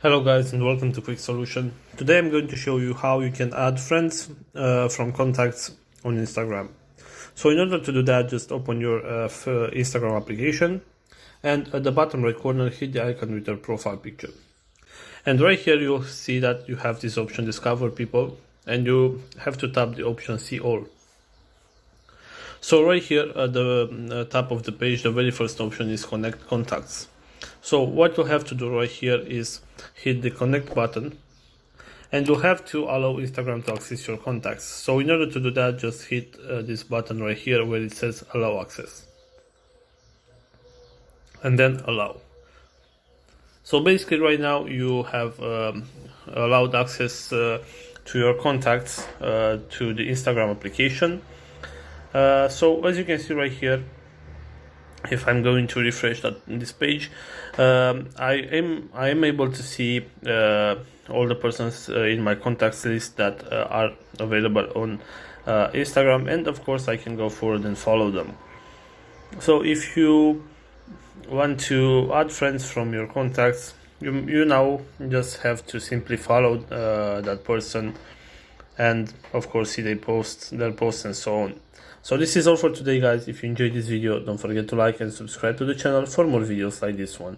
Hello guys and welcome to Quick Solution. Today I'm going to show you how you can add friends from contacts on Instagram. So in order to do that, just open your Instagram application and at the bottom right corner hit the icon with your profile picture. And right here you'll see that you have this option Discover People and you have to tap the option See All. So right here at the top of the page, the very first option is Connect Contacts. So what you'll have to do right here is hit the connect button and you'll have to allow Instagram to access your contacts. So in order to do that, just hit this button right here where it says allow access and then allow. So basically right now you have allowed access to your contacts to the Instagram application. So as you can see right here, if I'm going to refresh this page, I am able to see all the persons in my contacts list that are available on Instagram, and of course I can go forward and follow them. So if you want to add friends from your contacts, you now just have to simply follow that person and of course see their posts and so on. So this is all for today guys. If you enjoyed this video, don't forget to like and subscribe to the channel for more videos like this one.